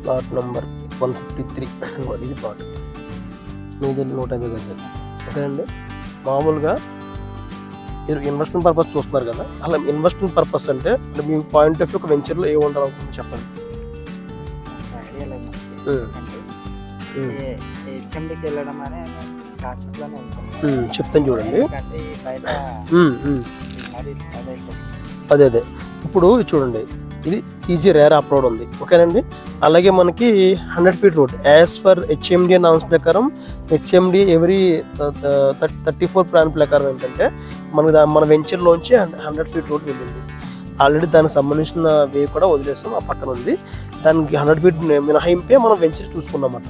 Plot number 153 ఇది plot మీది 150 గజాలు. ఓకేనండి. మామూలుగా మీరు ఇన్వెస్ట్మెంట్ పర్పస్ చూస్తున్నారు కదా, అలా ఇన్వెస్ట్మెంట్ పర్పస్ అంటే మీ పాయింట్ ఆఫ్ వ్యూ ఒక వెంచర్లో ఏ ఉండాలనుకుంటుంది చెప్పండి. చెప్తాను చూడండి. అదే ఇప్పుడు చూడండి, ఇది ఈజీ రేర్ అప్లోడ్ ఉంది. ఓకేనండి. అలాగే మనకి 100 feet road as for HMD norms ప్రకారం, హెచ్ఎండి ఎవరీ 34 ప్లాన్ ప్రకారం ఏంటంటే మన వెంచర్లోంచి 100 feet రోడ్ వెళ్ళింది. ఆల్రెడీ దానికి సంబంధించిన వే కూడా వదిలేస్తాం, ఆ పక్కన ఉంది. దానికి 100 feet మినహాయింపే మనం వెంచర్ చూసుకున్నమాట.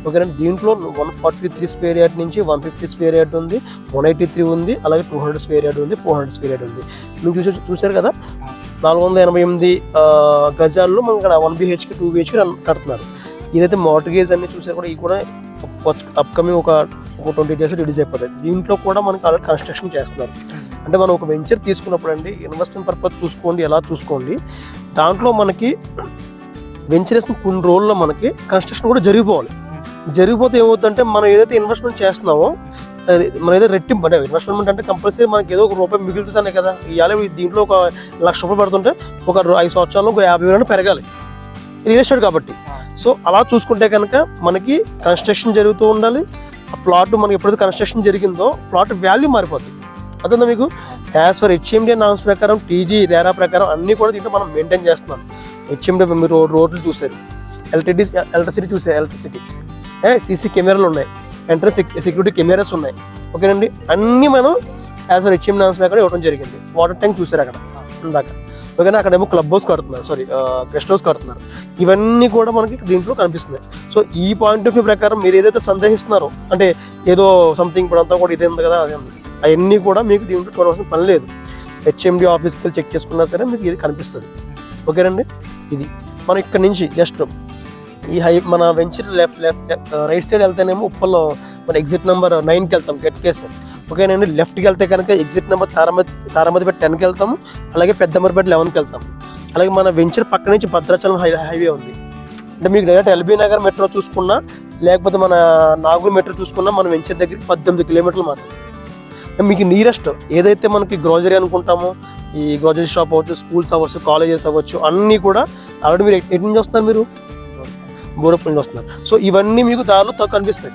ఓకేనండి. దీంట్లో 143 స్క్వేర్ యార్డ్ నుంచి 150 స్క్వేర్ యార్డ్ ఉంది, 183 ఉంది, అలాగే 200 స్క్వేర్ యార్డ్ ఉంది, 400 స్క్వేర్ యార్డ్ ఉంది. మీరు చూసారు కదా, 488 గజాల్లో మనం ఇక్కడ 1 BHK 2 BHK కడుతున్నారు. ఇదైతే మార్ట్గేజ్ అన్ని చూసారు కూడా, ఇవి కూడా అప్కమింగ్ ఒక 20 days రిలీజ్ అయిపోతాయి. దీంట్లో కూడా మనకి ఆల్రెడీ కన్స్ట్రక్షన్ చేస్తున్నారు. అంటే మనం ఒక వెంచర్ తీసుకున్నప్పుడు అండి, ఇన్వెస్ట్మెంట్ పర్పస్ చూసుకోండి, ఎలా చూసుకోండి. దాంట్లో మనకి వెంచర్ వేసిన కొన్ని రోజుల్లో మనకి కన్స్ట్రక్షన్ కూడా జరిగిపోతే ఏమవుతుందంటే, మనం ఏదైతే ఇన్వెస్ట్మెంట్ చేస్తున్నామో మనం ఏదో రెట్టింపు. అంటే ఇన్వెస్ట్మెంట్ అంటే కంపల్సరీ మనకి ఏదో ₹1 మిగులుతుందనే కదా. ఇవాళ దీంట్లో ఒక ₹1,00,000 పడుతుంటే ఒక 5 సంవత్సరాల్లో ఒక 50,000 పెరగాలి, రియల్ ఎస్టేట్ కాబట్టి. సో అలా చూసుకుంటే కనుక మనకి కన్స్ట్రక్షన్ జరుగుతూ ఉండాలి. ఆ ప్లాట్ మనకి ఎప్పుడైతే కన్స్ట్రక్షన్ జరిగిందో ప్లాట్ వాల్యూ మారిపోతుంది. అర్థందా మీకు? యాజ్ ఫర్ హెచ్ఎండి నామ్స్ ప్రకారం, టీజీ రేరా ప్రకారం అన్నీ కూడా దీంట్లో మనం మెయింటైన్ చేస్తున్నాం. హెచ్ఎండి మీరు రోడ్లు చూసారు, ఎలక్ట్రిసిటీ చూసారు, ఎలక్ట్రిసిటీ, సీసీ కెమెరాలు ఉన్నాయి, ఎంట్రన్స్ సెక్యూరిటీ కెమెరాస్ ఉన్నాయి. ఓకేనండి. అన్నీ మనం యాజ్ ఫర్ హెచ్ఎండి నామ్స్ ప్రకారం ఇవ్వడం జరిగింది. వాటర్ ట్యాంక్ చూసారు అక్కడ ఇందాక. ఓకేనా. అక్కడేమో క్లబ్ హౌస్ కడుతున్నారు, గెస్ట్ హౌస్ కడుతున్నారు. ఇవన్నీ కూడా మనకి దీంట్లో కనిపిస్తున్నాయి. సో ఈ పాయింట్ ఆఫ్ వ్యూ ప్రకారం మీరు ఏదైతే సందేహిస్తున్నారో, అంటే ఏదో సంథింగ్ ఇప్పుడంతా కూడా ఇదే ఉంది కదా, అదే ఉంది, అవన్నీ కూడా మీకు దీంట్లో చూడవలసిన పని లేదు. హెచ్ఎండి ఆఫీస్కి వెళ్ళి చెక్ చేసుకున్నా సరే మీకు ఇది కనిపిస్తుంది. ఓకేనండి. ఇది మనం ఇక్కడ నుంచి జస్ట్ ఈ మన వెంచర్ రైట్ సైడ్ వెళ్తేనేమో ఉప్పల్లో మన ఎగ్జిట్ నెంబర్ 9కి వెళ్తాం, గెట్ కేస్. ఓకేనండి. లెఫ్ట్కి వెళ్తే కనుక ఎగ్జిట్ నెంబర్ తారామతిపేట 10కి వెళ్తాము, అలాగే పెద్దమరిపేట 11కి వెళ్తాం. అలాగే మన వెంచర్ పక్క నుంచి భద్రాచలం హైవే ఉంది. అంటే మీకు డైరెక్ట్ ఎల్బీ నగర్ మెట్రో చూసుకున్నా, లేకపోతే మన నాగూర్ మెట్రో చూసుకున్నా, మన వెంచర్ దగ్గరికి 18 కిలోమీటర్లు మాత్రం. మీకు నియరెస్ట్ ఏదైతే మనకి గ్రోజరీ అనుకుంటామో, ఈ గ్రోజరీ షాప్ అవ్వచ్చు, స్కూల్స్ అవ్వచ్చు, కాలేజెస్ అవ్వచ్చు, అన్నీ కూడా ఆల్రెడీ మీరు ఎటు నుంచి వస్తున్నారు, మీరు గోడపల్లి నుంచి వస్తున్నారు. సో ఇవన్నీ మీకు దారిలో కనిపిస్తాయి.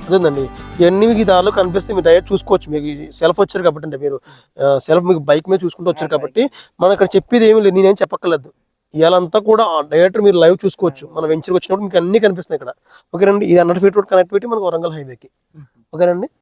అదేందండి, ఇవన్నీ మీకు దారిలో కనిపిస్తే మీరు డైరెక్ట్ చూసుకోవచ్చు. మీకు సెల్ఫ్ వచ్చారు కాబట్టి, అంటే మీరు సెల్ఫ్ మీకు బైక్ మీద చూసుకుంటూ వచ్చారు కాబట్టి మనం ఇక్కడ చెప్పేది ఏమీ లేదు, నేనేం చెప్పక్కర్లేదు. ఇవాళంతా కూడా డైరెక్ట్ మీరు లైవ్ చూసుకోవచ్చు. మన వెంచర్కి వచ్చినప్పుడు మీకు అన్నీ కనిపిస్తాయి ఇక్కడ. ఓకేనండి. ఇది 100 feet రోడ్ కనెక్టివిటీ మనకు వరంగల్ హైవేకి. ఓకేనండి.